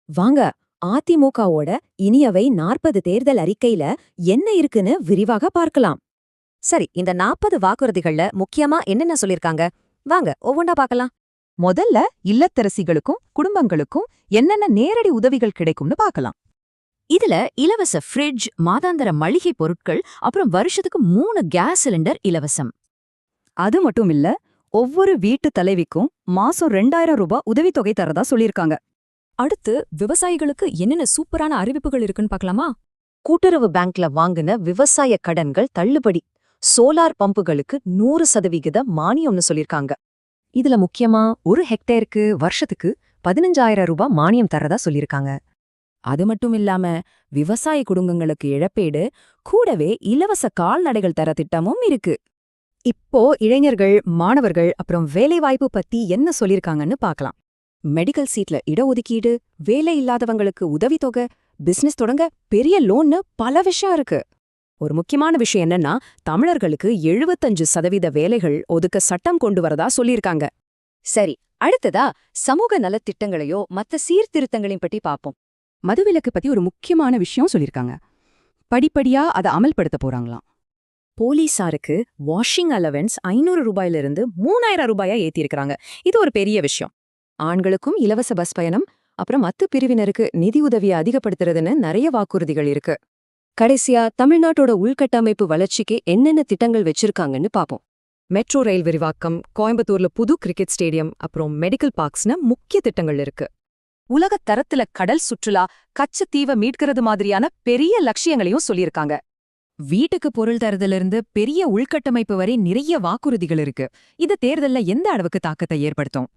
வாங்க, அதிமுகவோட இனியவை 40 தேர்தல் அறிக்கையில என்ன இருக்குன்னு விரிவாக பார்க்கலாம். சரி, இந்த 40 வாக்குறுதிகள்ல முக்கியமா என்னென்ன சொல்லிருக்காங்க? வாங்க ஒவ்வொன்றா பார்க்கலாம். முதல்ல இல்லத்தரசிகளுக்கும் குடும்பங்களுக்கும் என்னென்ன நேரடி உதவிகள் கிடைக்கும்னு பார்க்கலாம். இதுல இலவச ஃப்ரிட்ஜ், மாதாந்திர மளிகை பொருட்கள், அப்புறம் வருஷத்துக்கு 3 கேஸ் சிலிண்டர் இலவசம். அது மட்டும் இல்ல, ஒவ்வொரு வீட்டு தலைவிக்கும் மாசம் 2000 ரூபாய் உதவித்தொகை தரதா சொல்லிருக்காங்க. அடுத்து விவசாயிகளுக்கு என்னென்ன சூப்பரான அறிவிப்புகள் இருக்குன்னு பார்க்கலாமா? கூட்டுறவு பேங்க்ல வாங்கின விவசாய கடன்கள் தள்ளுபடி, சோலார் பம்புகளுக்கு 100% மானியம்னு சொல்லிருக்காங்க. இதுல முக்கியமா 1 ஹெக்டேருக்கு வருஷத்துக்கு 15,000 ரூபாய் மானியம் தரதா சொல்லிருக்காங்க. அது மட்டும் இல்லாம விவசாய குடும்பங்களுக்கு இழப்பீடு, கூடவே இலவச கால்நடைகள் தர திட்டமும் இருக்கு. இப்போ இளைஞர்கள், மாணவர்கள் அப்புறம் வேலைவாய்ப்பு பத்தி என்ன சொல்லிருக்காங்கன்னு பார்க்கலாம். மெடிக்கல் சீட்ல இடஒதுக்கீடு, வேலை இல்லாதவங்களுக்கு உதவித்தொகை, பிசினஸ் தொடங்க பெரிய லோன்னு பல விஷயம் இருக்கு. ஒரு முக்கியமான விஷயம் என்னன்னா, தமிழர்களுக்கு 75% வேலைகள் ஒதுக்க சட்டம் கொண்டு வரதா சொல்லியிருக்காங்க. சரி, அடுத்ததா சமூக நலத்திட்டங்களையோ மத்த சீர்திருத்தங்களையும் பற்றி பார்ப்போம். மதுவிலக்கு பத்தி ஒரு முக்கியமான விஷயம் சொல்லிருக்காங்க. படிப்படியா அதை அமல்படுத்த போறாங்களாம். போலீசாருக்கு வாஷிங் அலவன்ஸ் 500 ரூபாயிலிருந்து 3000 ரூபாயா ஏத்தியிருக்காங்க. இது ஒரு பெரிய விஷயம். ஆண்களுக்கும் இலவச பஸ் பயணம், அப்புறம் மத்த பிரிவினருக்கு நிதி உதவியை அதிகப்படுத்துறதுன்னு நிறைய வாக்குறுதிகள் இருக்கு. கடைசியா தமிழ்நாட்டோட உள்கட்டமைப்பு வளர்ச்சிக்கு என்னென்ன திட்டங்கள் வச்சிருக்காங்கன்னு பாப்போம். மெட்ரோ ரயில் விரிவாக்கம், கோயம்புத்தூர்ல புது கிரிக்கெட் ஸ்டேடியம், அப்புறம் மெடிக்கல் பார்க்ஸ்னு முக்கிய திட்டங்கள் இருக்கு. உலகத் தரத்துல கடல் சுற்றுலா, கச்சத்தீவை மீட்கிறது மாதிரியான பெரிய லட்சியங்களையும் சொல்லியிருக்காங்க. வீட்டுக்கு பொருள் தரதிலிருந்து பெரிய உள்கட்டமைப்பு வரை நிறைய வாக்குறுதிகள் இருக்கு. இது தேர்தல்ல எந்த அளவுக்கு தாக்கத்தை ஏற்படுத்தும்?